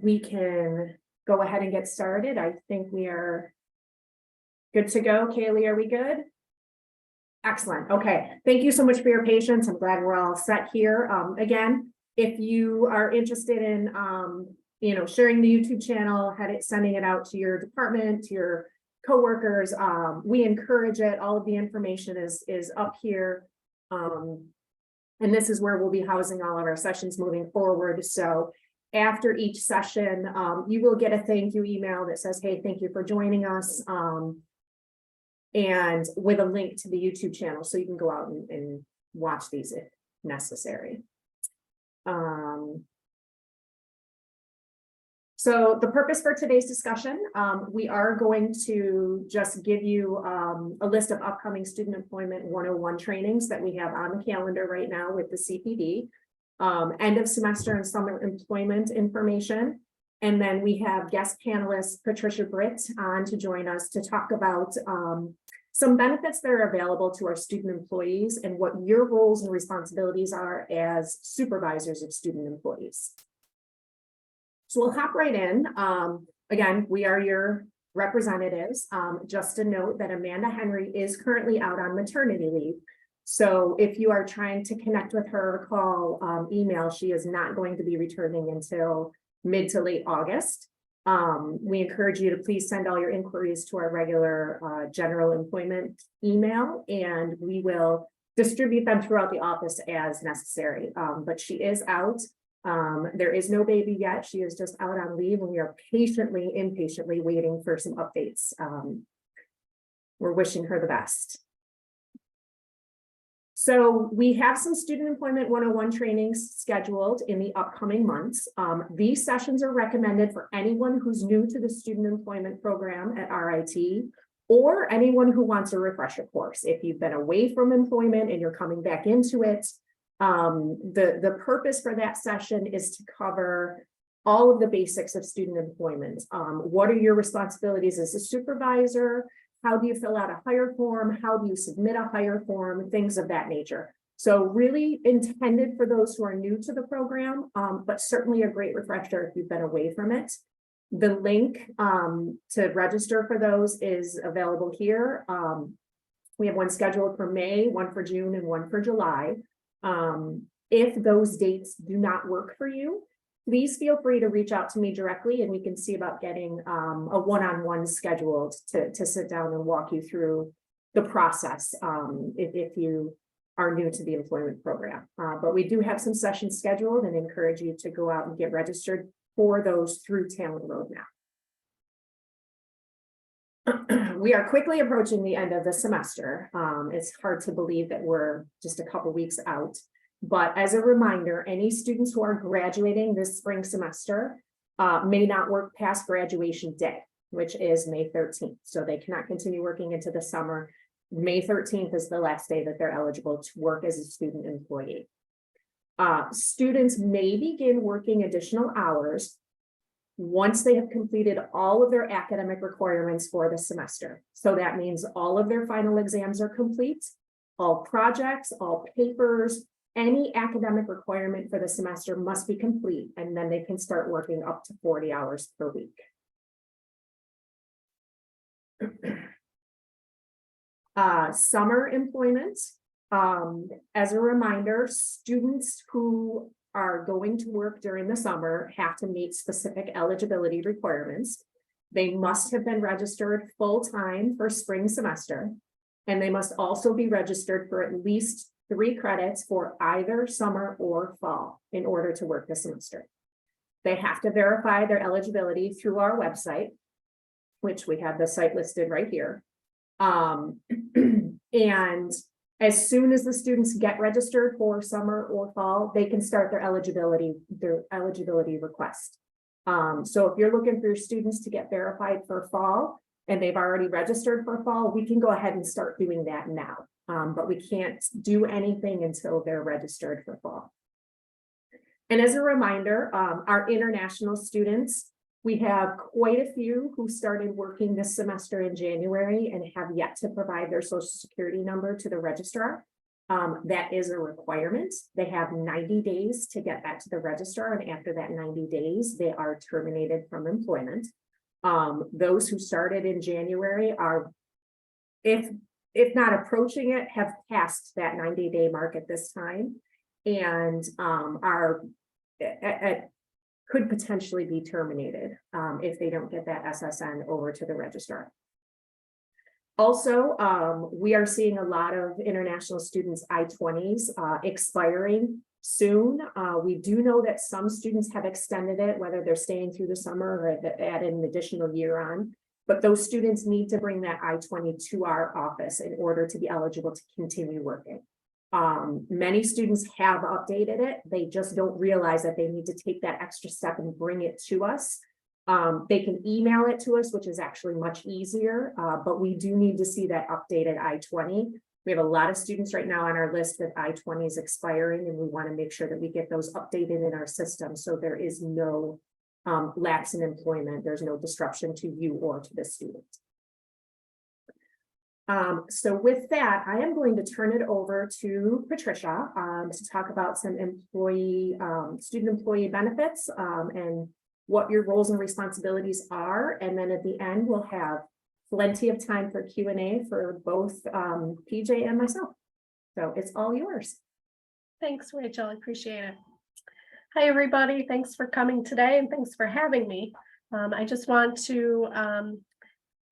We can go ahead and get started. I think we are good to go. Kaylee, are we good? Excellent. Okay. Thank you so much for your patience. I'm glad we're all set here. Again, if you are interested in, sharing the YouTube channel, sending it out to your department, to your coworkers, we encourage it. All of the information is up here. And this is where we'll be housing all of our sessions moving forward. So after each session, you will get a thank you email that says, hey, thank you for joining us. And with a link to the YouTube channel, so you can go out and watch these if necessary. So the purpose for today's discussion, we are going to just give you a list of upcoming Student Employment 101 trainings that we have on the calendar right now with the CPD, end of semester and summer employment information. And then we have guest panelist Patricia Britt on to join us to talk about some benefits that are available to our student employees and what your roles and responsibilities are as supervisors of student employees. So we'll hop right in. Again, we are your representatives. Just a note that Amanda Henry is currently out on maternity leave. So if you are trying to connect with her, call, email, she is not going to be returning until mid to late August. We encourage you to please send all your inquiries to our regular general employment email, and we will distribute them throughout the office as necessary. But she is out. There is no baby yet. She is just out on leave, and we are impatiently waiting for some updates. We're wishing her the best. So we have some Student Employment 101 trainings scheduled in the upcoming months. These sessions are recommended for anyone who's new to the Student Employment Program at RIT, or anyone who wants a refresher course. If you've been away from employment and you're coming back into it, the purpose for that session is to cover all of the basics of student employment. What are your responsibilities as a supervisor? How do you fill out a hire form? How do you submit a hire form? Things of that nature. So really intended for those who are new to the program, but certainly a great refresher if you've been away from it. The link to register for those is available here. We have one scheduled for May, one for June, and one for July. If those dates do not work for you, please feel free to reach out to me directly, and we can see about getting a one-on-one scheduled to sit down and walk you through the process if you are new to the employment program. But we do have some sessions scheduled and encourage you to go out and get registered for those through Talent Roadmap. We are quickly approaching the end of the semester. It's hard to believe that we're just a couple weeks out. But as a reminder, any students who are graduating this spring semester may not work past graduation day, which is May 13th. So they cannot continue working into the summer. May 13th is the last day that they're eligible to work as a student employee. Students may begin working additional hours once they have completed all of their academic requirements for the semester. So that means all of their final exams are complete, all projects, all papers, any academic requirement for the semester must be complete, and then they can start working up to 40 hours per week. Summer employment. As a reminder, students who are going to work during the summer have to meet specific eligibility requirements. They must have been registered full-time for spring semester, and they must also be registered for at least 3 credits for either summer or fall in order to work the semester. They have to verify their eligibility through our website, which we have the site listed right here. And as soon as the students get registered for summer or fall, they can start their eligibility request. So if you're looking for your students to get verified for fall and they've already registered for fall, we can go ahead and start doing that now. But we can't do anything until they're registered for fall. And as a reminder, our international students, we have quite a few who started working this semester in January and have yet to provide their Social Security number to the registrar. That is a requirement. They have 90 days to get that to the registrar, and after that 90 days, they are terminated from employment. Those who started in January are, if not approaching it, have passed that 90-day mark at this time, and are could potentially be terminated if they don't get that SSN over to the registrar. Also, we are seeing a lot of international students' I-20s expiring soon. We do know that some students have extended it, whether they're staying through the summer or add an additional year on. But those students need to bring that I-20 to our office in order to be eligible to continue working. Many students have updated it. They just don't realize that they need to take that extra step and bring it to us. They can email it to us, which is actually much easier, but we do need to see that updated I-20. We have a lot of students right now on our list that I-20 is expiring, and we want to make sure that we get those updated in our system so there is no lapse in employment. There's no disruption to you or to the student. So with that, I am going to turn it over to Patricia to talk about some student employee benefits and what your roles and responsibilities are. And then at the end, we'll have plenty of time for Q&A for both PJ and myself. So it's all yours. Thanks, Rachel. I appreciate it. Hi, everybody. Thanks for coming today, and thanks for having me. I just want to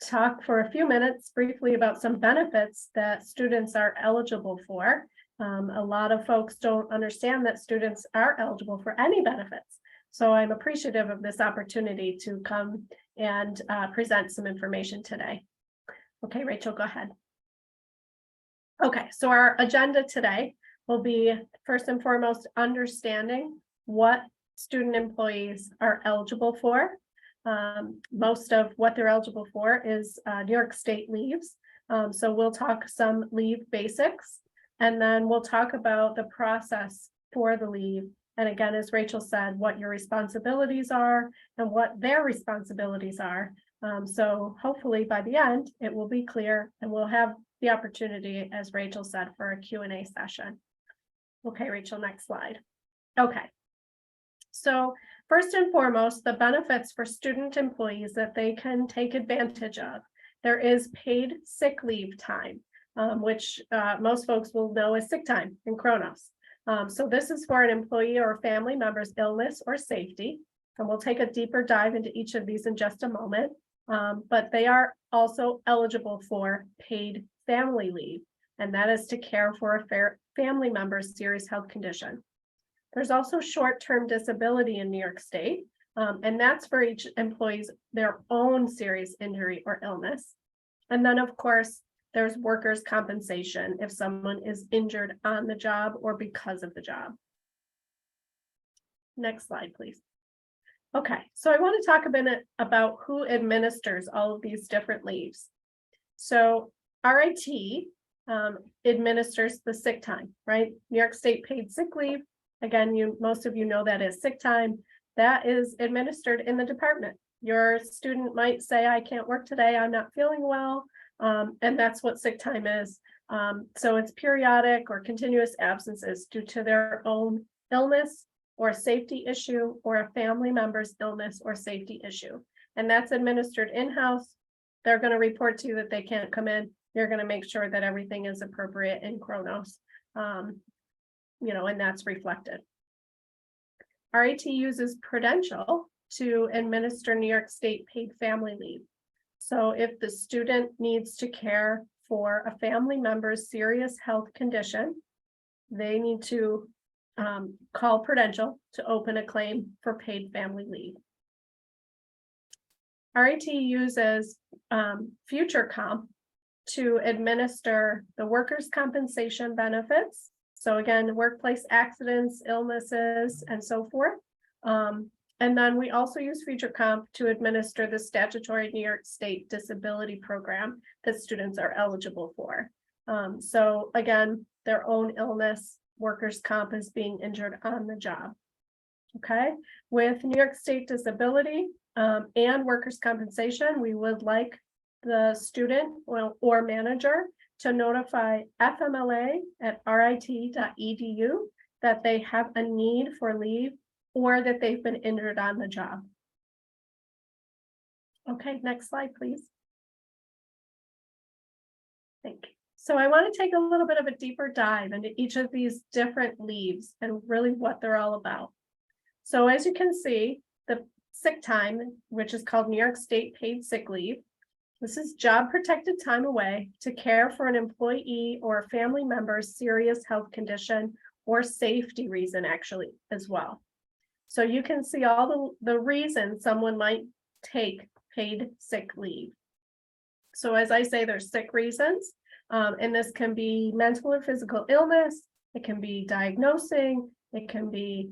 talk for a few minutes briefly about some benefits that students are eligible for. A lot of folks don't understand that students are eligible for any benefits. So I'm appreciative of this opportunity to come and present some information today. Okay, Rachel, go ahead. Okay, so our agenda today will be first and foremost understanding what student employees are eligible for. Most of what they're eligible for is New York State leaves. So we'll talk some leave basics, and then we'll talk about the process for the leave. And again, as Rachel said, what your responsibilities are and what their responsibilities are. So hopefully by the end, it will be clear, and we'll have the opportunity, as Rachel said, for a Q&A session. Okay, Rachel, next slide. Okay. So first and foremost, the benefits for student employees that they can take advantage of. There is paid sick leave time, which most folks will know as sick time in Kronos. So this is for an employee or a family member's illness or safety. And we'll take a deeper dive into each of these in just a moment. But they are also eligible for paid family leave, and that is to care for a family member's serious health condition. There's also short-term disability in New York State, and that's for each employee's their own serious injury or illness. And then, of course, there's workers' compensation if someone is injured on the job or because of the job. Next slide, please. Okay, so I want to talk a minute about who administers all of these different leaves. So RIT administers the sick time, right? New York State paid sick leave. Again, most of you know that is sick time. That is administered in the department. Your student might say, I can't work today, I'm not feeling well. And that's what sick time is. So it's periodic or continuous absences due to their own illness or safety issue or a family member's illness or safety issue. And that's administered in-house. They're going to report to you that they can't come in. You're going to make sure that everything is appropriate in Kronos, and that's reflected. RIT uses Prudential to administer New York State paid family leave. So if the student needs to care for a family member's serious health condition, they need to call Prudential to open a claim for paid family leave. RIT uses Future Comp to administer the workers' compensation benefits. So again, workplace accidents, illnesses, and so forth. And then we also use Future Comp to administer the statutory New York State disability program that students are eligible for. So again, their own illness, workers' comp is being injured on the job. Okay, with New York State disability and workers' compensation, we would like the student or manager to notify FMLA at rit.edu that they have a need for leave or that they've been injured on the job. Okay, next slide, please. Thank you. So I want to take a little bit of a deeper dive into each of these different leaves and really what they're all about. So as you can see, the sick time, which is called New York State Paid Sick Leave, this is job protected time away to care for an employee or a family member's serious health condition or safety reason, actually, as well. So you can see all the reasons someone might take paid sick leave. So as I say, there's sick reasons, and this can be mental or physical illness. It can be diagnosing. It can be,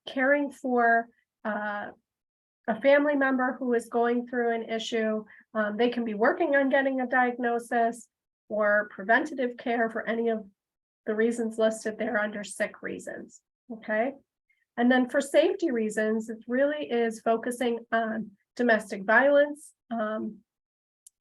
caring for a family member who is going through an issue. They can be working on getting a diagnosis or preventative care for any of the reasons listed there under sick reasons. Okay. And then for safety reasons, it really is focusing on domestic violence,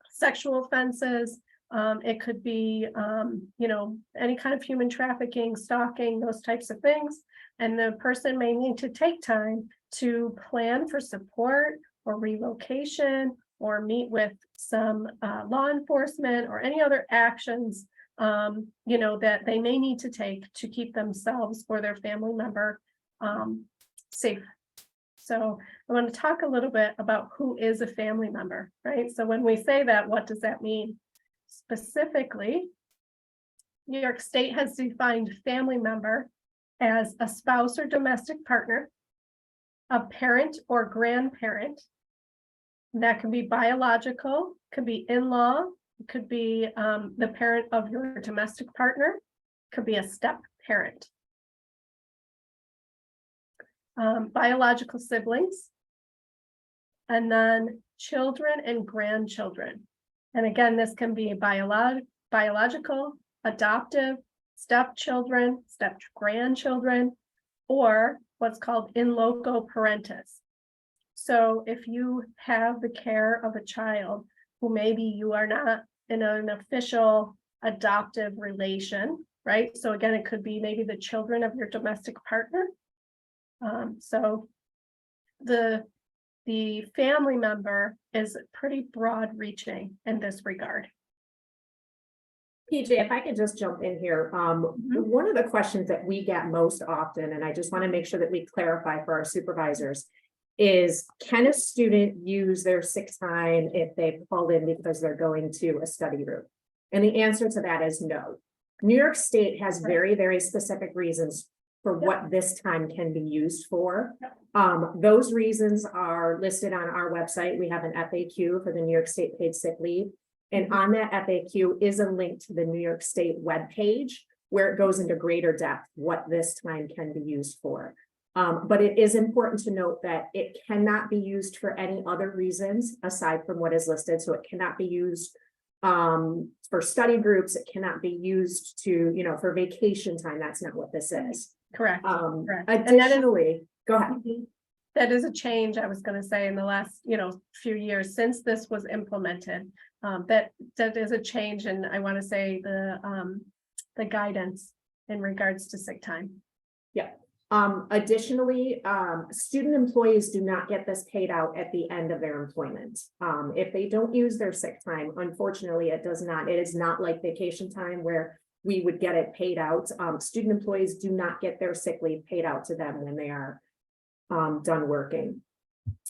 sexual offenses. It could be, any kind of human trafficking, stalking, those types of things. And the person may need to take time to plan for support or relocation or meet with some law enforcement or any other actions, that they may need to take to keep themselves or their family member safe. So I want to talk a little bit about who is a family member, right? So when we say that, what does that mean? Specifically, New York State has defined family member as a spouse or domestic partner, a parent or grandparent. That can be biological, could be in-law, it could be the parent of your domestic partner, could be a step parent. Biological siblings, and then children and grandchildren. And again, this can be biological, adoptive, stepchildren, step grandchildren, or what's called in loco parentis. So if you have the care of a child who maybe you are not in an official adoptive relation, right? So again, it could be maybe the children of your domestic partner. So the family member is pretty broad reaching in this regard. PJ, if I could just jump in here, one of the questions that we get most often, and I just want to make sure that we clarify for our supervisors, is can a student use their sick time if they call in because they're going to a study group? And the answer to that is no. New York State has very, very specific reasons for what this time can be used for. Those reasons are listed on our website. We have an FAQ for the New York State Paid Sick Leave. And on that FAQ is a link to the New York State webpage where it goes into greater depth what this time can be used for. But it is important to note that it cannot be used for any other reasons aside from what is listed. So it cannot be used for study groups. It cannot be used to, for vacation time. That's not what this is. Correct. Correct. Additionally, go ahead. That is a change I was going to say in the last, few years since this was implemented. That is a change, and I want to say the guidance in regards to sick time. Yeah. Additionally, student employees do not get this paid out at the end of their employment. If they don't use their sick time, unfortunately, it does not. It is not like vacation time where we would get it paid out. Student employees do not get their sick leave paid out to them when they are done working.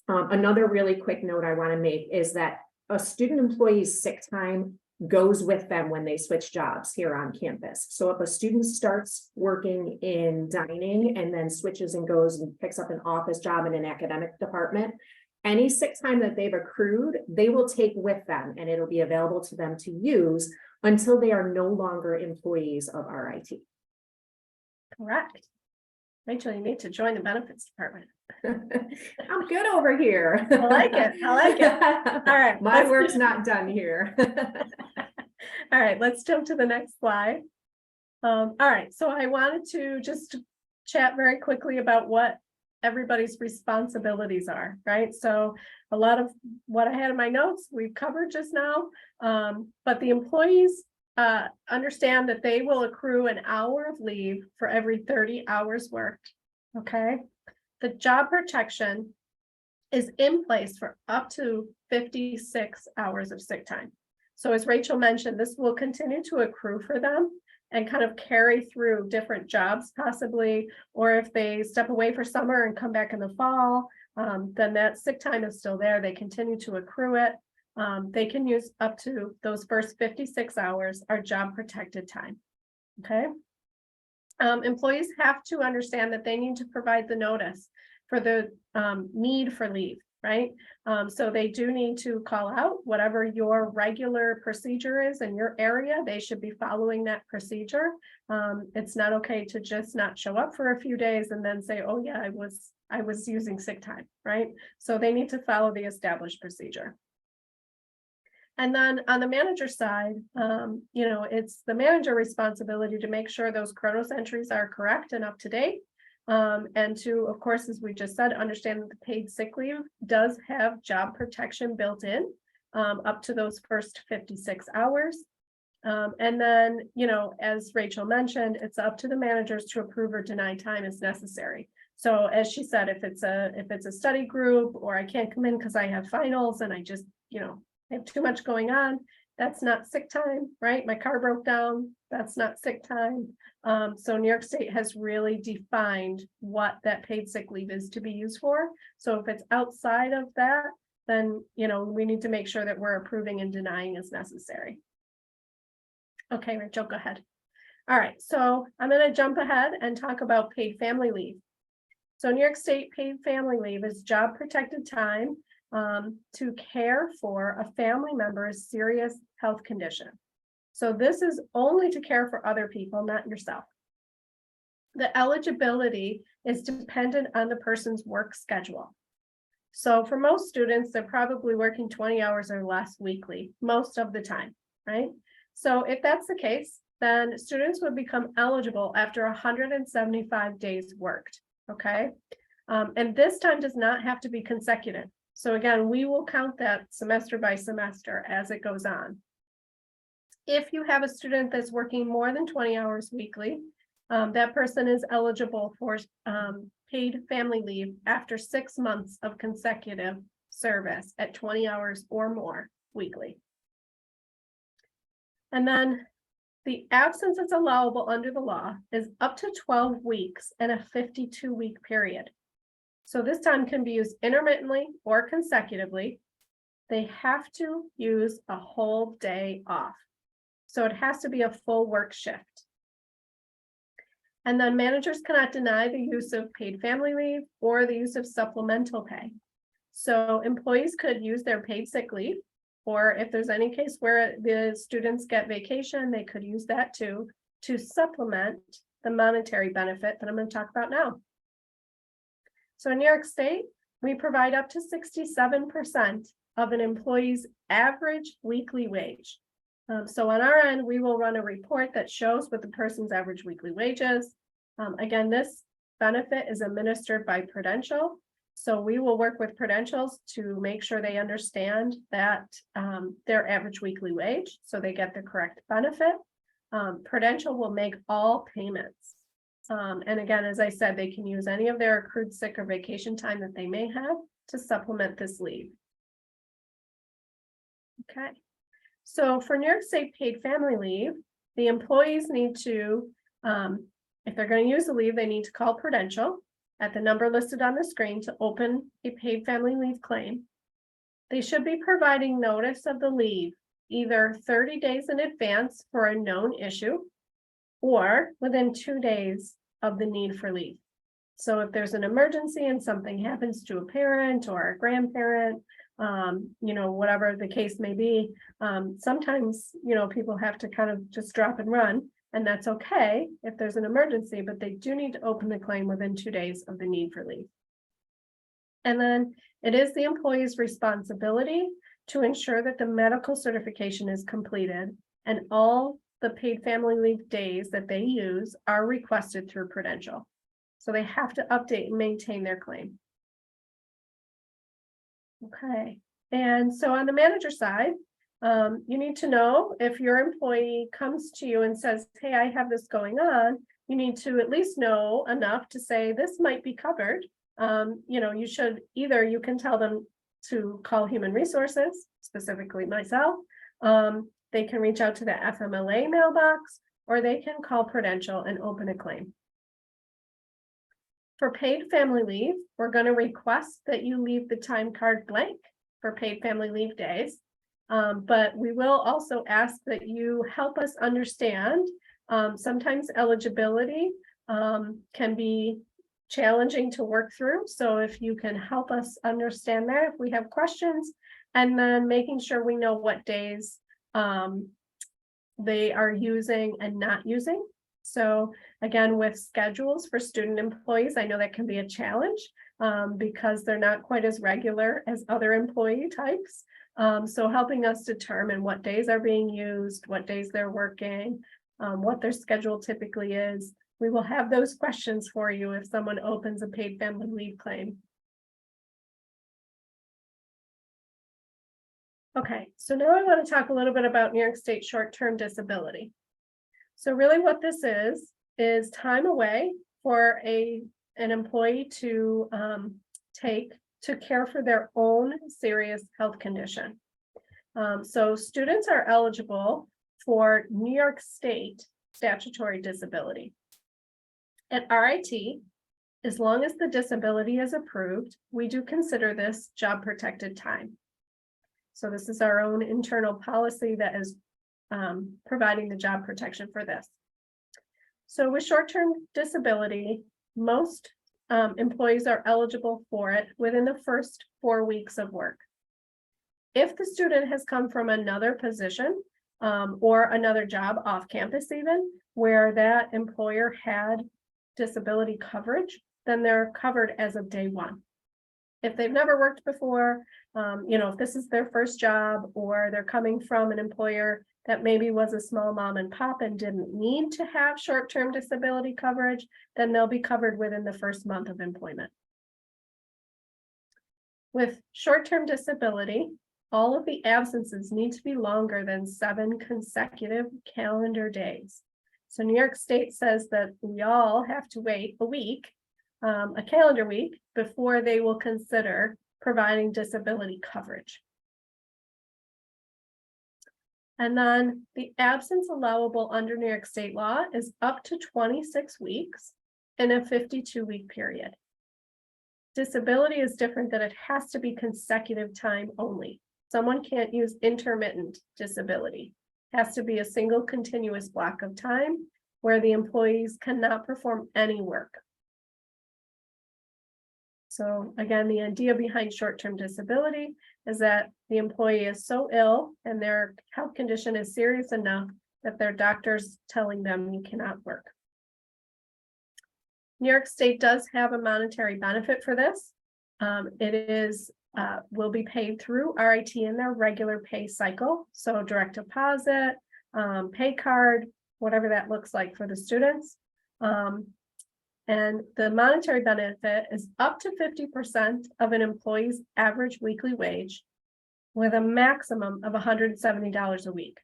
Another really quick note I want to make is that a student employee's sick time goes with them when they switch jobs here on campus. So if a student starts working in dining and then switches and goes and picks up an office job in an academic department, any sick time that they've accrued, they will take with them and it'll be available to them to use until they are no longer employees of RIT. Correct. Rachel, you need to join the benefits department. I'm good over here. I like it. I like it. All right. My work's not done here. All right, let's jump to the next slide. All right, so I wanted to just chat very quickly about what everybody's responsibilities are, right? So a lot of what I had in my notes, we've covered just now, but the employees understand that they will accrue an hour of leave for every 30 hours worked, okay? The job protection is in place for up to 56 hours of sick time. So as Rachel mentioned, this will continue to accrue for them and kind of carry through different jobs possibly, or if they step away for summer and come back in the fall, then that sick time is still there. They continue to accrue it. They can use up to those first 56 hours are job protected time, okay? Employees have to understand that they need to provide the notice for the need for leave, right? So they do need to call out whatever your regular procedure is in your area. They should be following that procedure. It's not okay to just not show up for a few days and then say, oh yeah, I was using sick time, right? So they need to follow the established procedure. And then on the manager side, it's the manager responsibility to make sure those Kronos entries are correct and up to date. And to, of course, as we just said, understand that the paid sick leave does have job protection built in up to those first 56 hours. And then, as Rachel mentioned, it's up to the managers to approve or deny time as necessary. So as she said, if it's a study group, or I can't come in because I have finals and I just, have too much going on, that's not sick time, right? My car broke down, that's not sick time. So New York State has really defined what that paid sick leave is to be used for. So if it's outside of that, then, we need to make sure that we're approving and denying as necessary. Okay, Rachel, go ahead. All right, so I'm going to jump ahead and talk about paid family leave. So New York State paid family leave is job protected time to care for a family member's serious health condition. So this is only to care for other people, not yourself. The eligibility is dependent on the person's work schedule. So for most students, they're probably working 20 hours or less weekly, most of the time, right? So if that's the case, then students would become eligible after 175 days worked, okay? And this time does not have to be consecutive. So again, we will count that semester by semester as it goes on. If you have a student that's working more than 20 hours weekly, that person is eligible for paid family leave after 6 months of consecutive service at 20 hours or more weekly. And then the absence that's allowable under the law is up to 12 weeks in a 52-week period. So this time can be used intermittently or consecutively. They have to use a whole day off. So it has to be a full work shift. And then managers cannot deny the use of paid family leave or the use of supplemental pay. So employees could use their paid sick leave, or if there's any case where the students get vacation, they could use that too, to supplement the monetary benefit that I'm going to talk about now. So in New York State, we provide up to 67% of an employee's average weekly wage. So on our end, we will run a report that shows what the person's average weekly wage is. Again, this benefit is administered by Prudential. So we will work with Prudentials to make sure they understand that their average weekly wage, so they get the correct benefit. Prudential will make all payments. And again, as I said, they can use any of their accrued sick or vacation time that they may have to supplement this leave. Okay. So for New York State paid family leave, the employees need to, if they're going to use the leave, they need to call Prudential at the number listed on the screen to open a paid family leave claim. They should be providing notice of the leave either 30 days in advance for a known issue or within 2 days of the need for leave. So if there's an emergency and something happens to a parent or a grandparent, whatever the case may be, sometimes, people have to kind of just drop and run, and that's okay if there's an emergency, but they do need to open the claim within 2 days of the need for leave. And then it is the employee's responsibility to ensure that the medical certification is completed and all the paid family leave days that they use are requested through Prudential. So they have to update and maintain their claim. Okay, and so on the manager side, you need to know if your employee comes to you and says, hey, I have this going on, you need to at least know enough to say this might be covered. You should either, you can tell them to call human resources, specifically myself. They can reach out to the FMLA mailbox, or they can call Prudential and open a claim. For paid family leave, we're going to request that you leave the time card blank for paid family leave days. But we will also ask that you help us understand. Sometimes eligibility can be challenging to work through. So if you can help us understand that, if we have questions, and then making sure we know what days they are using and not using. So again, with schedules for student employees, I know that can be a challenge because they're not quite as regular as other employee types. So helping us determine what days are being used, what days they're working, what their schedule typically is. We will have those questions for you if someone opens a paid family leave claim. Okay, so now I want to talk a little bit about New York State short-term disability. So really what this is time away for an employee to take to care for their own serious health condition. So students are eligible for New York State statutory disability. At RIT, as long as the disability is approved, we do consider this job protected time. So this is our own internal policy that is providing the job protection for this. So with short-term disability, most employees are eligible for it within the first 4 weeks of work. If the student has come from another position or another job off campus even, where that employer had disability coverage, then they're covered as of day one. If they've never worked before, if this is their first job, or they're coming from an employer that maybe was a small mom and pop and didn't need to have short-term disability coverage, then they'll be covered within the first month of employment. With short-term disability, all of the absences need to be longer than 7 consecutive calendar days. So New York State says that we all have to wait a week, a calendar week, before they will consider providing disability coverage. And then the absence allowable under New York State law is up to 26 weeks in a 52-week period. Disability is different, that it has to be consecutive time only. Someone can't use intermittent disability. It has to be a single continuous block of time where the employees cannot perform any work. So again, the idea behind short-term disability is that the employee is so ill and their health condition is serious enough that their doctor's telling them you cannot work. New York State does have a monetary benefit for this. Will be paid through RIT in their regular pay cycle. So direct deposit, pay card, whatever that looks like for the students. And the monetary benefit is up to 50% of an employee's average weekly wage, with a maximum of $170 a week.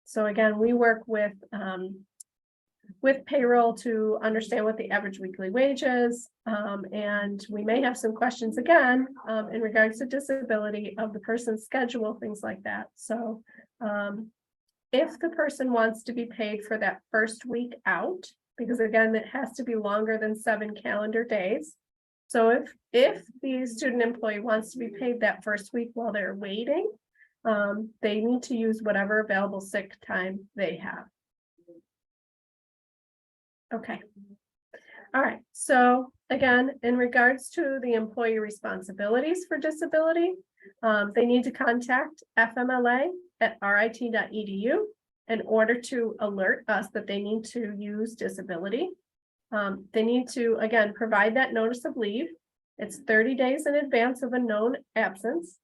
So again, we work with payroll to understand what the average weekly wage is. And we may have some questions again in regards to disability of the person's schedule, things like that. So if the person wants to be paid for that first week out, because again, it has to be longer than 7 calendar days. So if the student employee wants to be paid that first week while they're waiting, they need to use whatever available sick time they have. Okay. All right. So again, in regards to the employee responsibilities for disability, they need to contact FMLA at rit.edu in order to alert us that they need to use disability. They need to, again, provide that notice of leave. It's 30 days in advance of a known absence.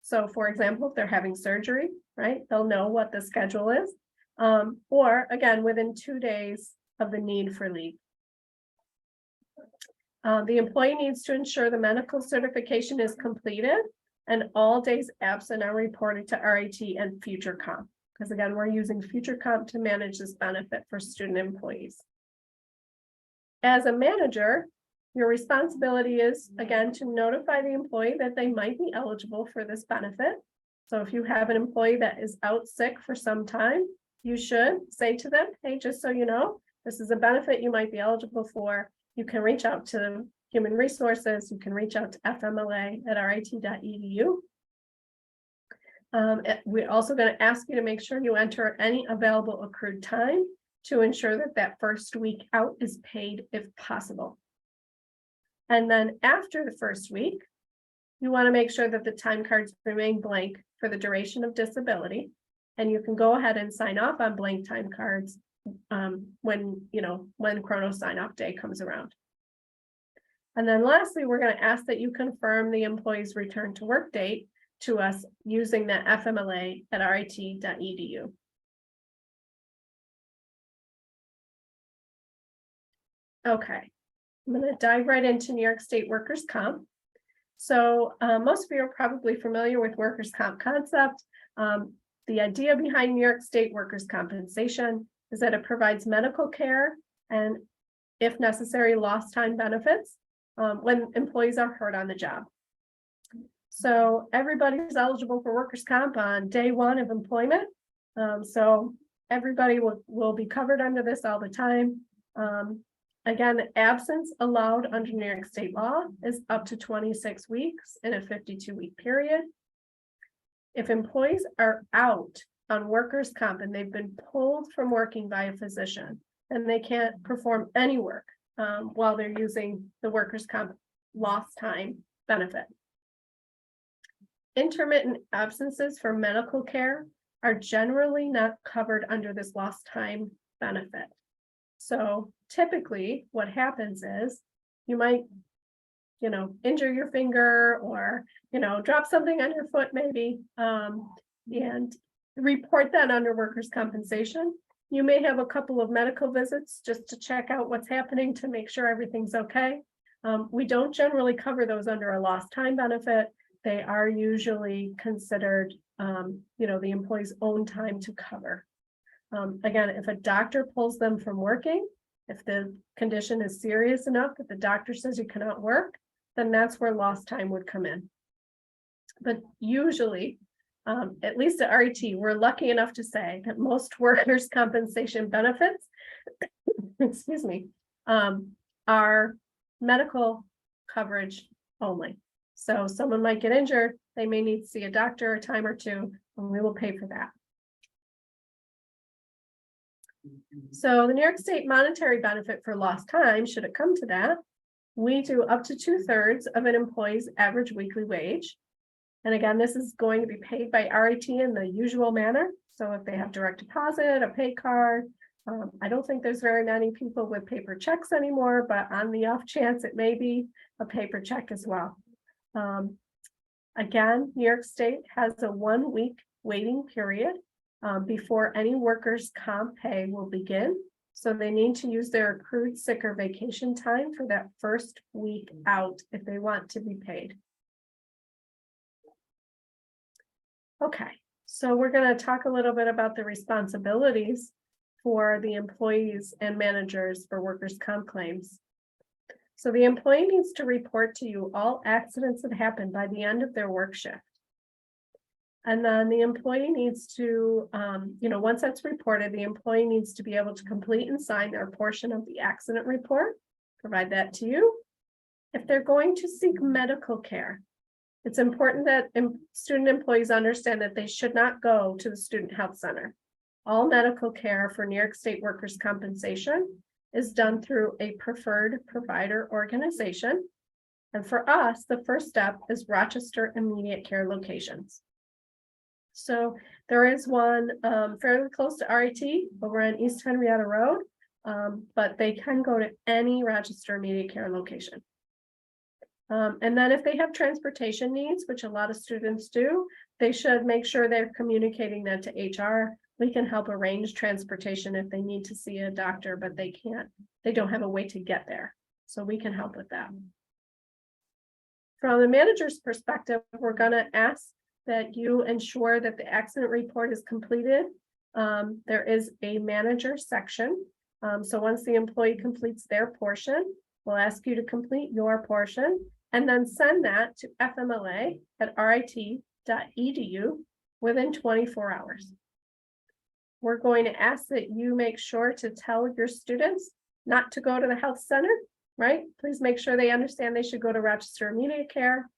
So for example, if they're having surgery, right, they'll know what the schedule is. Or again, within 2 days of the need for leave. The employee needs to ensure the medical certification is completed and all days absent are reported to RIT and future comp. Because again, we're using future comp to manage this benefit for student employees. As a manager, your responsibility is, again, to notify the employee that they might be eligible for this benefit. So if you have an employee that is out sick for some time, you should say to them, hey, just so you know, this is a benefit you might be eligible for. You can reach out to Human Resources. You can reach out to fmla@rit.edu. We're also going to ask you to make sure you enter any available accrued time to ensure that that first week out is paid if possible. And then after the first week, you want to make sure that the time cards remain blank for the duration of disability. And you can go ahead and sign off on blank time cards when Chrono sign off day comes around. And then lastly, we're going to ask that you confirm the employee's return to work date to us using the fmla@rit.edu. Okay, I'm going to dive right into New York State workers' comp. So most of you are probably familiar with workers' comp concept. The idea behind New York State workers' compensation is that it provides medical care and, if necessary, lost time benefits when employees are hurt on the job. So everybody's eligible for workers' comp on day one of employment. So everybody will be covered under this all the time. Again, absence allowed under New York State law is up to 26 weeks in a 52-week period. If employees are out on workers' comp and they've been pulled from working by a physician, then they can't perform any work while they're using the workers' comp lost time benefit. Intermittent absences for medical care are generally not covered under this lost time benefit. So typically what happens is you might, injure your finger or, drop something on your foot maybe, and report that under workers' compensation. You may have a couple of medical visits just to check out what's happening to make sure everything's okay. We don't generally cover those under a lost time benefit. They are usually considered, the employee's own time to cover. Again, if a doctor pulls them from working, if the condition is serious enough that the doctor says you cannot work, then that's where lost time would come in. But usually, at least at RIT, we're lucky enough to say that most workers' compensation benefits, excuse me, are medical coverage only. So someone might get injured, they may need to see a doctor a time or two, and we will pay for that. So the New York State monetary benefit for lost time, should it come to that, we do up to 2/3 of an employee's average weekly wage. And again, this is going to be paid by RIT in the usual manner. So if they have direct deposit, a pay card, I don't think there's very many people with paper checks anymore, but on the off chance, it may be a paper check as well. Again, New York State has a 1-week waiting period before any workers' comp pay will begin. So they need to use their accrued sick or vacation time for that first week out if they want to be paid. Okay, so we're going to talk a little bit about the responsibilities for the employees and managers for workers' comp claims. So the employee needs to report to you all accidents that happen by the end of their work shift. And then the employee needs to, once that's reported, the employee needs to be able to complete and sign their portion of the accident report, provide that to you. If they're going to seek medical care, it's important that student employees understand that they should not go to the student health center. All medical care for New York State workers' compensation is done through a preferred provider organization. And for us, the first step is Rochester immediate care locations. So there is one fairly close to RIT over on East Henrietta Road, but they can go to any Rochester immediate care location. And then if they have transportation needs, which a lot of students do, they should make sure they're communicating that to HR. We can help arrange transportation if they need to see a doctor, but they don't have a way to get there. So we can help with that. From the manager's perspective, we're going to ask that you ensure that the accident report is completed. There is a manager section. So once the employee completes their portion, we'll ask you to complete your portion and then send that to fmla@rit.edu within 24 hours. We're going to ask that you make sure to tell your students not to go to the health center, right? Please make sure they understand they should go to Rochester Immediate Care.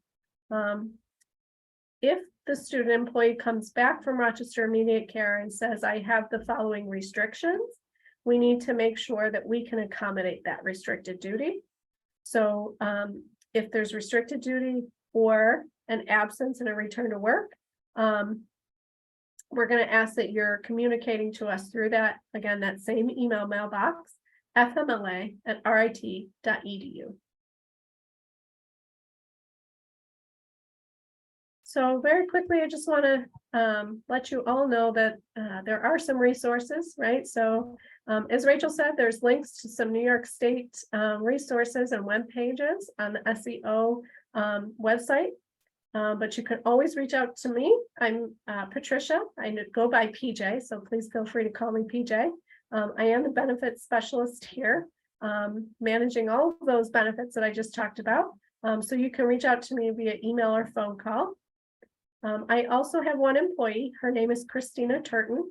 If the student employee comes back from Rochester Immediate Care and says, I have the following restrictions, we need to make sure that we can accommodate that restricted duty. So if there's restricted duty or an absence and a return to work, we're going to ask that you're communicating to us through that, again, that same email mailbox, fmla@rit.edu. So very quickly, I just want to let you all know that there are some resources, right? So as Rachel said, there's links to some New York State resources and web pages on the SEO website. But you can always reach out to me. I'm Patricia. I go by PJ, so please feel free to call me PJ. I am the benefits specialist here, managing all of those benefits that I just talked about. So you can reach out to me via email or phone call. I also have one employee. Her name is Christina Turton,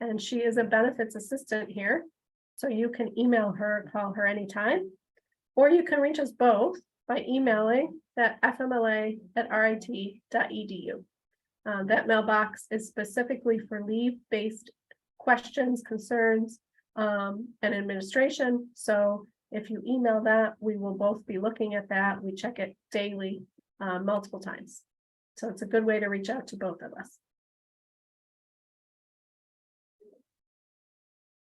and she is a benefits assistant here. So you can email her, call her anytime, or you can reach us both by emailing that fmla@rit.edu. That mailbox is specifically for leave-based questions, concerns, and administration. So if you email that, we will both be looking at that. We check it daily, multiple times. So it's a good way to reach out to both of us.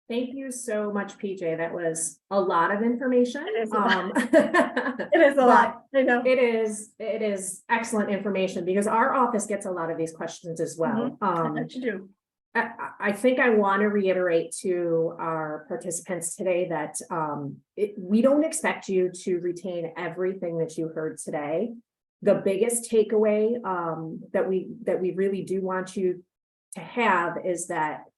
Thank you so much, PJ. That was a lot of information. It is a lot. It is a lot. I know. It is excellent information because our office gets a lot of these questions as well. I bet you do. I think I want to reiterate to our participants today that we don't expect you to retain everything that you heard today. The biggest takeaway that we really do want you to have is that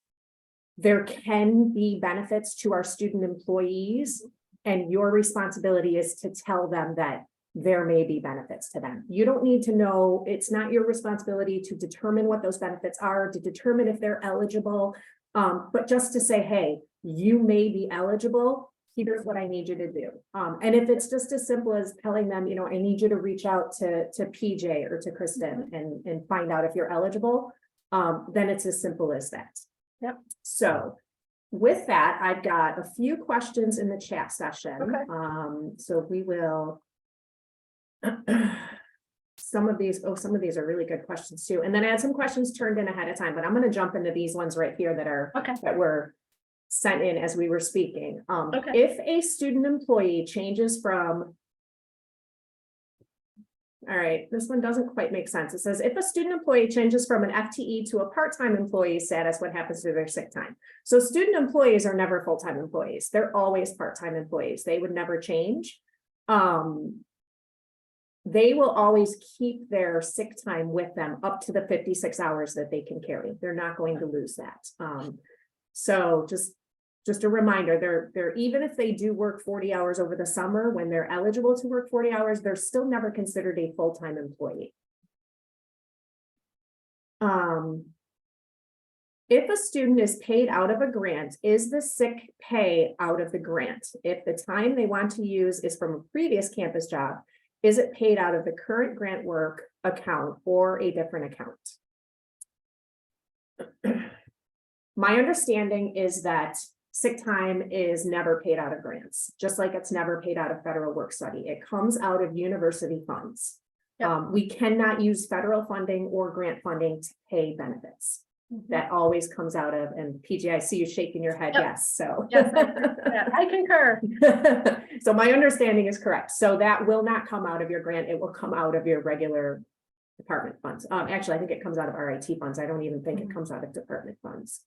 there can be benefits to our student employees, and your responsibility is to tell them that there may be benefits to them. You don't need to know, it's not your responsibility to determine what those benefits are, to determine if they're eligible, but just to say, hey, you may be eligible. Here's what I need you to do. And if it's just as simple as telling them, you know, I need you to reach out to PJ or to Kristen and find out if you're eligible, then it's as simple as that. Yep. So with that, I've got a few questions in the chat session. Okay. So we will, some of these are really good questions too. And then I had some questions turned in ahead of time, but I'm going to jump into these ones right here that are, that were sent in as we were speaking. If a student employee changes from, all right, this one doesn't quite make sense. It says, if a student employee changes from an FTE to a part-time employee status, what happens to their sick time? So student employees are never full-time employees. They're always part-time employees. They would never change. They will always keep their sick time with them up to the 56 hours that they can carry. They're not going to lose that. So just a reminder, they're even if they do work 40 hours over the summer, when they're eligible to work 40 hours, they're still never considered a full-time employee. If a student is paid out of a grant, is the sick pay out of the grant? If the time they want to use is from a previous campus job, is it paid out of the current grant work account or a different account? My understanding is that sick time is never paid out of grants, just like it's never paid out of federal work study. It comes out of university funds. Yep. We cannot use federal funding or grant funding to pay benefits. That always comes out of, and PJ, I see you shaking your head. Yep. Yes. So yes, I concur. So my understanding is correct. So that will not come out of your grant. It will come out of your regular department funds. Actually, I think it comes out of RIT funds. I don't even think it comes out of department funds.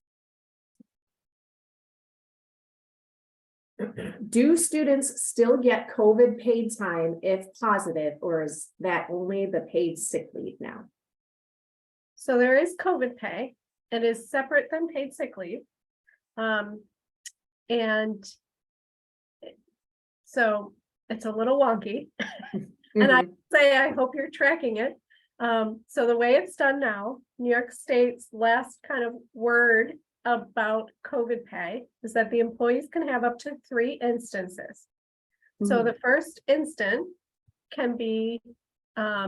Do students still get COVID paid time if positive, or is that only the paid sick leave now? So there is COVID pay. It is separate than paid sick leave. And so it's a little wonky. And I say, I hope you're tracking it. So the way it's done now, New York State's last kind of word about COVID pay is that the employees can have up to 3 instances. So the first instant can be, I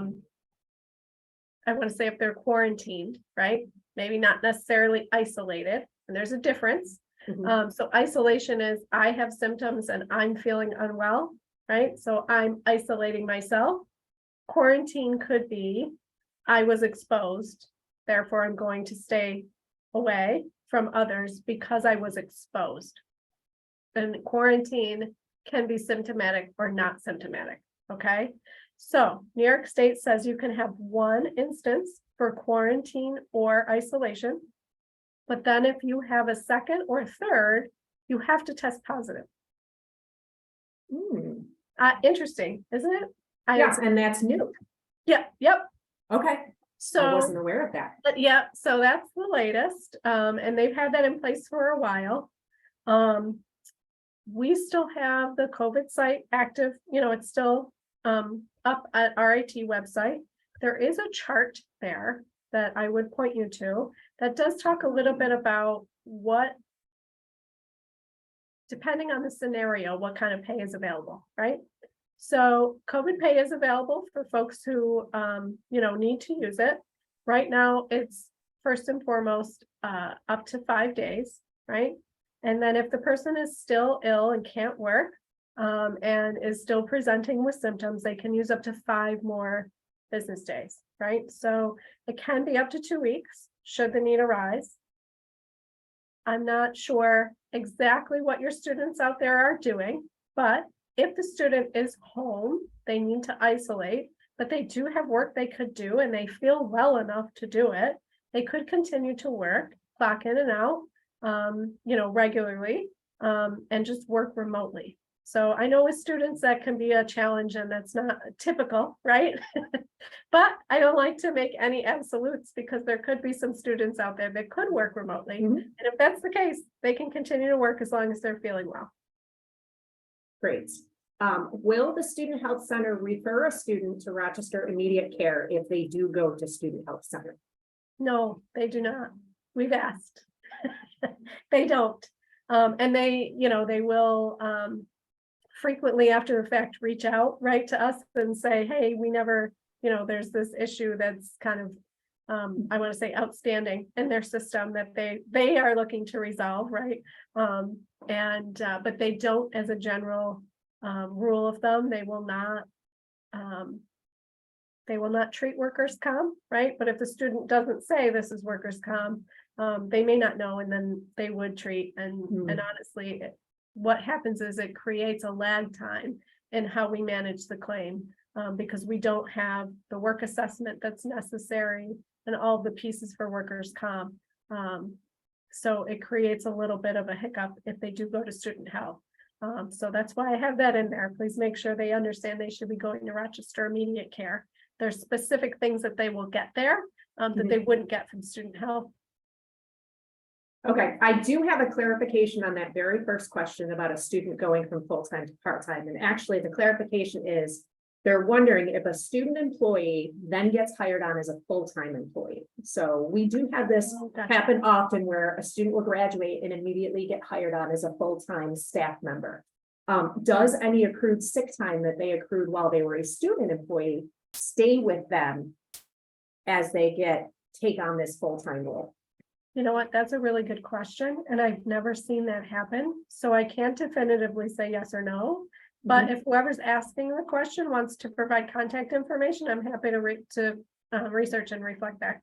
want to say if they're quarantined, right? Maybe not necessarily isolated, and there's a difference. So isolation is I have symptoms and I'm feeling unwell, right? So I'm isolating myself. Quarantine could be I was exposed, therefore I'm going to stay away from others because I was exposed. And quarantine can be symptomatic or not symptomatic, okay? So New York State says you can have 1 instance for quarantine or isolation, but then if you have a second or third, you have to test positive. Interesting, isn't it? Yes, and that's new. Yep. Okay, So I wasn't aware of that. But yeah, so that's the latest, and they've had that in place for a while. We still have the COVID site active, it's still up at RIT website. There is a chart there that I would point you to that does talk a little bit about what, depending on the scenario, what kind of pay is available, right? So COVID pay is available for folks who, need to use it. Right now, it's first and foremost up to 5 days, right? And then if the person is still ill and can't work and is still presenting with symptoms, they can use up to 5 more business days, right? So it can be up to 2 weeks should the need arise. I'm not sure exactly what your students out there are doing, but if the student is home, they need to isolate, but they do have work they could do and they feel well enough to do it. They could continue to work, clock in and out, regularly, and just work remotely. So I know with students that can be a challenge and that's not typical, right? But I don't like to make any absolutes because there could be some students out there that could work remotely. And if that's the case, they can continue to work as long as they're feeling well. Great. Will the Student Health Center refer a student to Rochester Immediate Care if they do go to Student Health Center? No, they do not. We've asked. They don't. And they will frequently after the fact reach out right to us and say, hey, we never, there's this issue that's kind of I want to say outstanding in their system that they are looking to resolve, right? But they don't, as a general rule of thumb, they will not treat workers' comp, right? But if the student doesn't say this is workers' comp, they may not know, and then they would treat. And honestly, what happens is it creates a lag time in how we manage the claim because we don't have the work assessment that's necessary and all the pieces for workers' comp. So it creates a little bit of a hiccup if they do go to student health. So that's why I have that in there. Please make sure they understand they should be going to Rochester Immediate Care. There's specific things that they will get there that they wouldn't get from student health. Okay, I do have a clarification on that very first question about a student going from full-time to part-time. And actually the clarification is they're wondering if a student employee then gets hired on as a full-time employee. So we do have this happen often where a student will graduate and immediately get hired on as a full-time staff member. Does any accrued sick time that they accrued while they were a student employee stay with them as they take on this full-time role? You know what? That's a really good question. And I've never seen that happen. So I can't definitively say yes or no. But if whoever's asking the question wants to provide contact information, I'm happy to research and reflect back.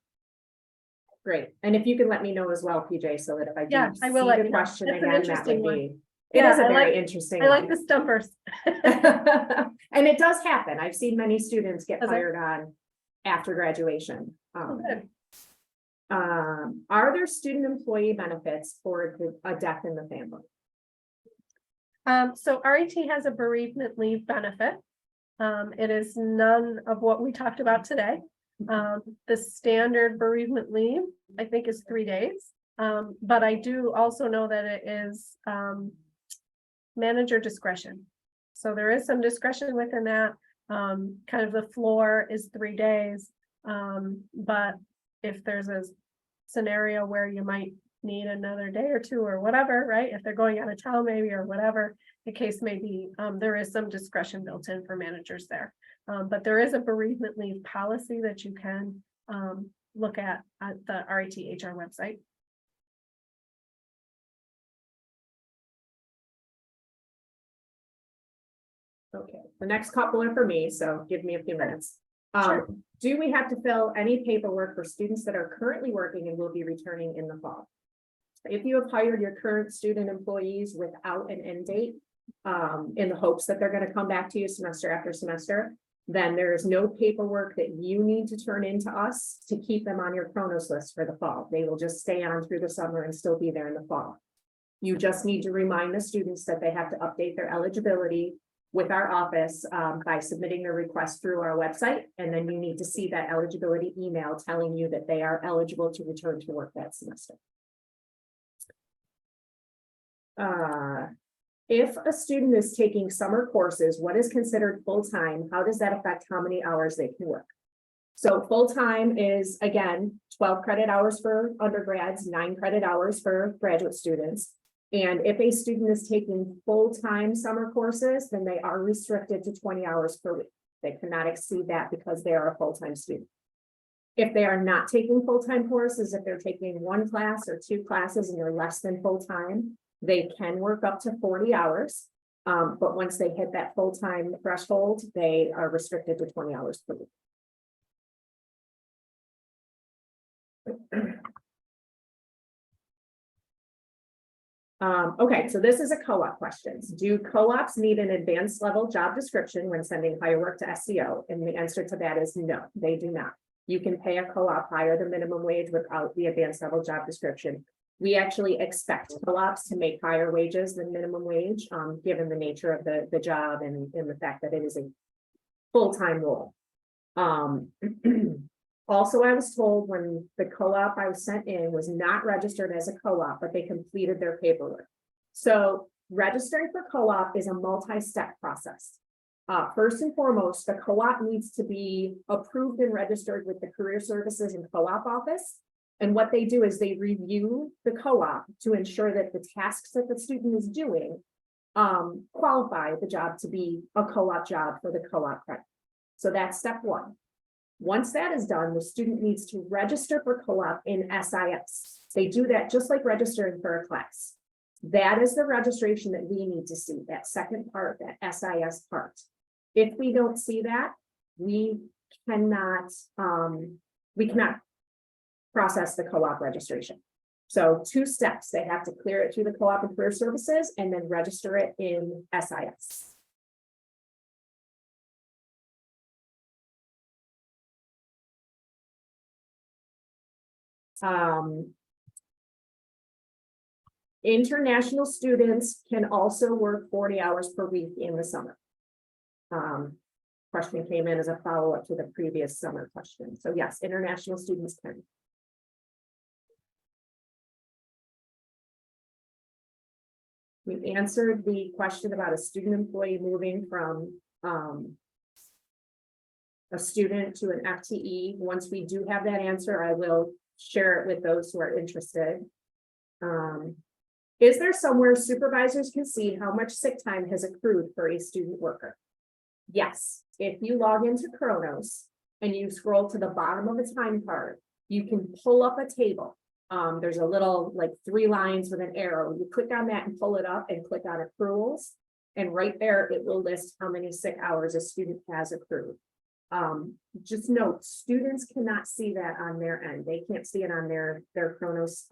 Great. And if you can let me know as well, PJ, so that if I do I will see the question again, that would be. It is a very interesting one. I like the stumpers. And it does happen. I've seen many students get hired on after graduation. Are there student employee benefits for a death in the family? So RIT has a bereavement leave benefit. It is none of what we talked about today. The standard bereavement leave, I think, is 3 days. But I do also know that it is manager discretion. So there is some discretion within that. Kind of the floor is 3 days. But if there's a scenario where you might need another day or two or whatever, right? If they're going out of town maybe or whatever the case may be, there is some discretion built in for managers there. But there is a bereavement leave policy that you can look at the RIT HR website. Okay, the next couple are for me, so give me a few minutes. Sure. Do we have to fill any paperwork for students that are currently working and will be returning in the fall? If you have hired your current student employees without an end date, in the hopes that they're going to come back to you semester after semester, then there is no paperwork that you need to turn into us to keep them on your Kronos list for the fall. They will just stay on through the summer and still be there in the fall. You just need to remind the students that they have to update their eligibility with our office by submitting their request through our website. And then you need to see that eligibility email telling you that they are eligible to return to work that semester. If a student is taking summer courses, what is considered full-time? How does that affect how many hours they can work? So full-time is, again, 12 credit hours for undergrads, 9 credit hours for graduate students. And if a student is taking full-time summer courses, then they are restricted to 20 hours per week. They cannot exceed that because they are a full-time student. If they are not taking full-time courses, if they're taking 1 class or 2 classes and they're less than full-time, they can work up to 40 hours. But once they hit that full-time threshold, they are restricted to 20 hours per week. Okay, so this is a co-op question. Do co-ops need an advanced level job description when sending hire work to SEO? And the answer to that is no, they do not. You can pay a co-op higher than minimum wage without the advanced level job description. We actually expect co-ops to make higher wages than minimum wage, given the nature of the job and the fact that it is a full-time role. Also, I was told when the co-op I was sent in was not registered as a co-op, but they completed their paperwork. So registering for co-op is a multi-step process. First and foremost, the co-op needs to be approved and registered with the Career Services and Co-op Office. And what they do is they review the co-op to ensure that the tasks that the student is doing qualify the job to be a co-op job for the co-op credit. So that's step 1. Once that is done, the student needs to register for co-op in SIS. They do that just like registering for a class. That is the registration that we need to see, that second part, that SIS part. If we don't see that, we cannot process the co-op registration. So 2 steps, they have to clear it through the co-op and Career Services and then register it in SIS. International students can also work 40 hours per week in the summer. Question came in as a follow-up to the previous summer question. So yes, international students can. We answered the question about a student employee moving from a student to an FTE. Once we do have that answer, I will share it with those who are interested. Is there somewhere supervisors can see how much sick time has accrued for a student worker? Yes, if you log into Kronos and you scroll to the bottom of the time card, you can pull up a table. There's a little like 3 lines with an arrow. You click on that and pull it up and click on accruals. And right there, it will list how many sick hours a student has accrued. Just note, students cannot see that on their end. They can't see it on their Kronos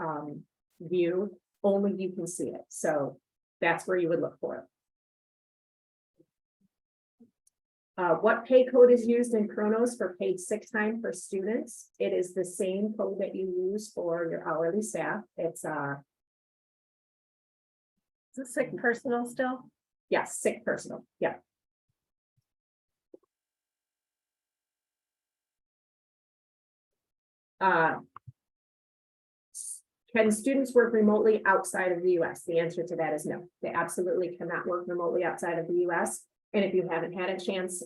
view. Only you can see it. So that's where you would look for it. What pay code is used in Kronos for paid sick time for students? It is the same code that you use for your hourly staff. It's Is it sick personal still? Yes, sick personal, yeah. Can students work remotely outside of the US? The answer to that is no. They absolutely cannot work remotely outside of the US. And if you haven't had a chance,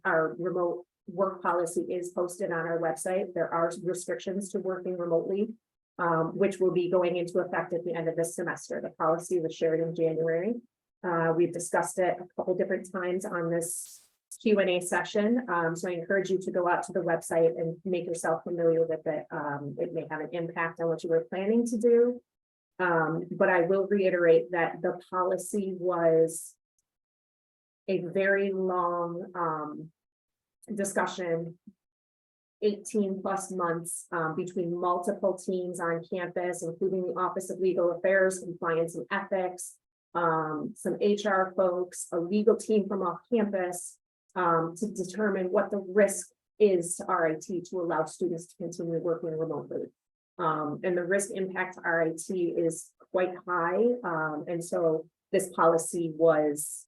our remote work policy is posted on our website. There are restrictions to working remotely, which will be going into effect at the end of this semester. The policy was shared in January. We've discussed it a couple different times on this Q&A session. So I encourage you to go out to the website and make yourself familiar with it. It may have an impact on what you were planning to do. But I will reiterate that the policy was a very long discussion, 18 plus months between multiple teams on campus, including the Office of Legal Affairs, Compliance and Ethics, some HR folks, a legal team from off campus, to determine what the risk is to RIT to allow students to continue working remotely. And the risk impact to RIT is quite high. And so this policy was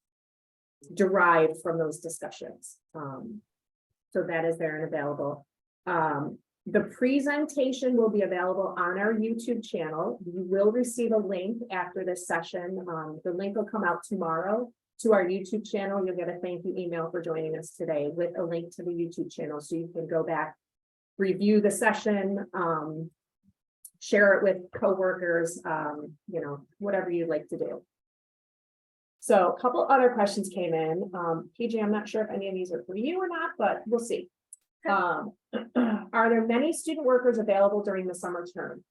derived from those discussions. So that is there and available. The presentation will be available on our YouTube channel. You will receive a link after this session. The link will come out tomorrow to our YouTube channel. You'll get a thank you email for joining us today with a link to the YouTube channel. So you can go back, review the session, share it with coworkers, you know, whatever you'd like to do. So a couple other questions came in. PJ, I'm not sure if any of these are for you or not, but we'll see. Are there many student workers available during the summer term?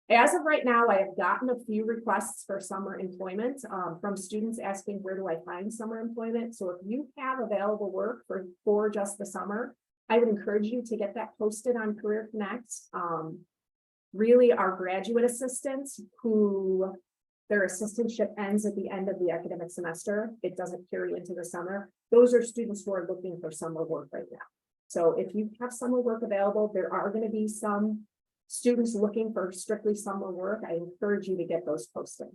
As of right now, I have gotten a few requests for summer employment from students asking, where do I find summer employment? So if you have available work for just the summer, I would encourage you to get that posted on Career Connect. Really, our graduate assistants who their assistantship ends at the end of the academic semester, it doesn't carry into the summer. Those are students who are looking for summer work right now. So if you have summer work available, there are going to be some students looking for strictly summer work. I encourage you to get those posted.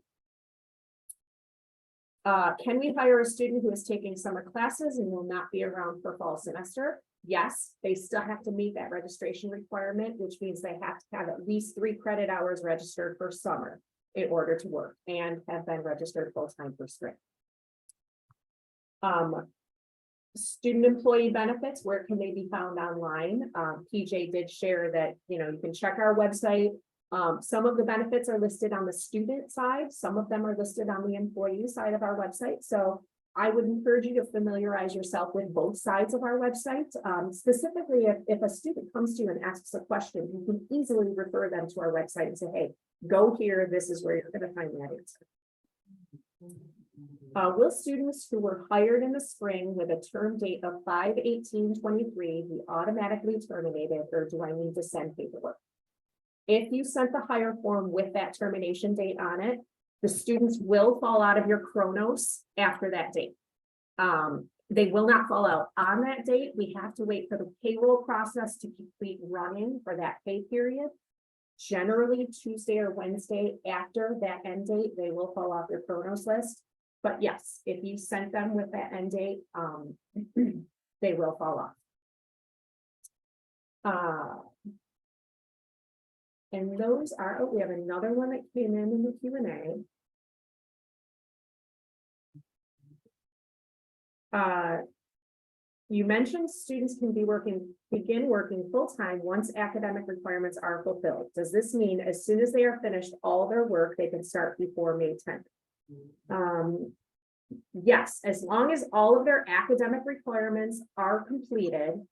Can we hire a student who is taking summer classes and will not be around for fall semester? Yes, they still have to meet that registration requirement, which means they have to have at least 3 credit hours registered for summer in order to work and have been registered full-time for spring. Student employee benefits, where can they be found online? PJ did share that, you know, you can check our website. Some of the benefits are listed on the student side. Some of them are listed on the employee side of our website. So I would encourage you to familiarize yourself with both sides of our website. Specifically, if a student comes to you and asks a question, you can easily refer them to our website and say, hey, go here, this is where you're going to find that answer. Will students who were hired in the spring with a term date of 5/18/23 be automatically terminated, or do I need to send paperwork? If you sent the hire form with that termination date on it, the students will fall out of your Chronos after that date. They will not fall out on that date. We have to wait for the payroll process to complete running for that pay period. Generally, Tuesday or Wednesday after that end date, they will fall off your Chronos list. But yes, if you sent them with that end date, they will fall off. And those are, oh, we have another one that came in the Q&A. You mentioned students can begin working full-time once academic requirements are fulfilled. Does this mean as soon as they are finished all their work, they can start before May 10th? Yes, as long as all of their academic requirements are completed,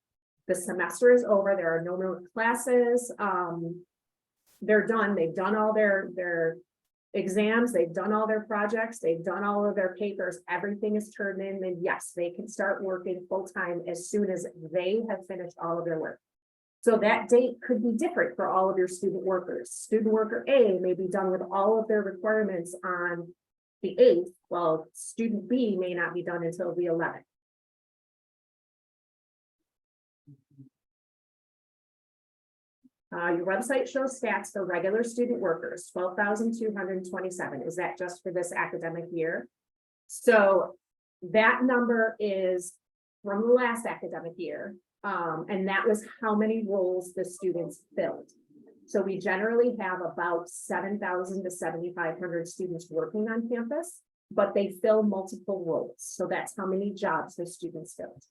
the semester is over, there are no more classes, they're done, they've done all their exams, they've done all their projects, they've done all of their papers, everything is turned in, then yes, they can start working full-time as soon as they have finished all of their work. So that date could be different for all of your student workers. Student worker A may be done with all of their requirements on the 8th, while student B may not be done until the 11th. Your website shows stats for regular student workers, 12,227. Is that just for this academic year? So that number is from the last academic year. And that was how many roles the students filled. So we generally have about 7,000 to 7,500 students working on campus, but they fill multiple roles. So that's how many jobs the students filled.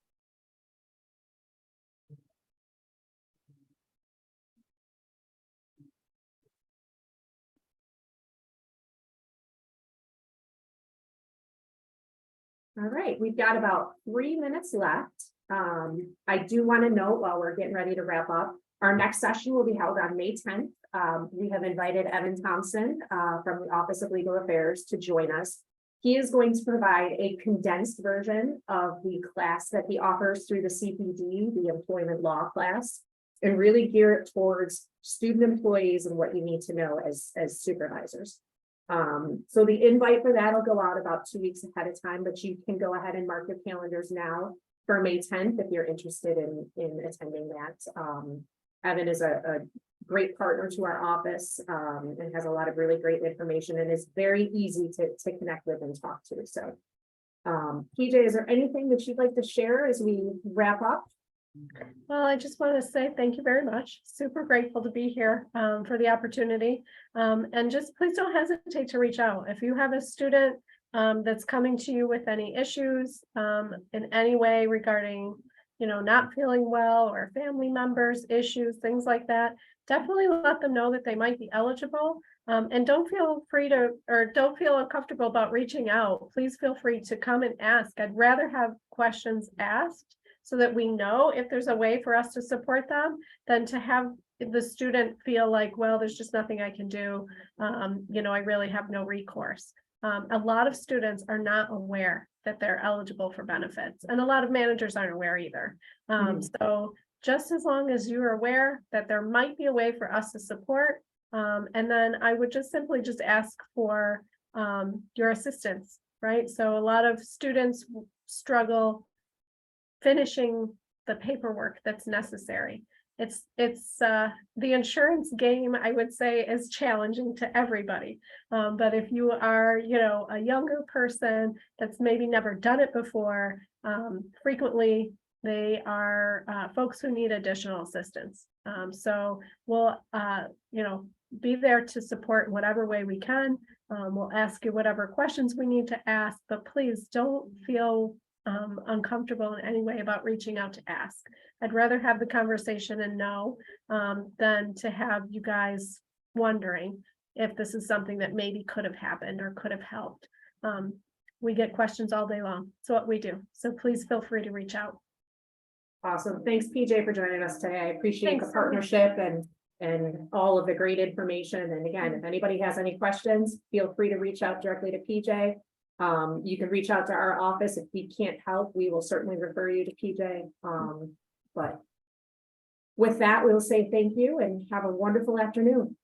All right, we've got about 3 minutes left. I do want to note while we're getting ready to wrap up, our next session will be held on May 10th. We have invited Evan Thompson from the Office of Legal Affairs to join us. He is going to provide a condensed version of the class that he offers through the CPD, the employment law class, and really gear it towards student employees and what you need to know as supervisors. So the invite for that will go out about 2 weeks ahead of time, but you can go ahead and mark your calendars now for May 10th if you're interested in attending that. Evan is a great partner to our office and has a lot of really great information and is very easy to connect with and talk to. So PJ, is there anything that you'd like to share as we wrap up? Well, I just want to say thank you very much. Super grateful to be here for the opportunity. And just please don't hesitate to reach out. If you have a student that's coming to you with any issues in any way regarding, not feeling well or family members, issues, things like that, definitely let them know that they might be eligible. And don't feel uncomfortable about reaching out. Please feel free to come and ask. I'd rather have questions asked so that we know if there's a way for us to support them than to have the student feel like, well, there's just nothing I can do. I really have no recourse. A lot of students are not aware that they're eligible for benefits, and a lot of managers aren't aware either. So just as long as you're aware that there might be a way for us to support, and then I would just simply ask for your assistance, right? So a lot of students struggle finishing the paperwork that's necessary. It's the insurance game, I would say, is challenging to everybody. But if you are, a younger person that's maybe never done it before, frequently they are folks who need additional assistance. So we'll, be there to support in whatever way we can. We'll ask you whatever questions we need to ask, but please don't feel uncomfortable in any way about reaching out to ask. I'd rather have the conversation and know than to have you guys wondering if this is something that maybe could have happened or could have helped. We get questions all day long. It's what we do. So please feel free to reach out. Awesome. Thanks, PJ, for joining us today. I appreciate Thanks the so much. partnership and all of the great information. And again, if anybody has any questions, feel free to reach out directly to PJ. You can reach out to our office. If we can't help, we will certainly refer you to PJ. But with that, we'll say thank you and have a wonderful afternoon.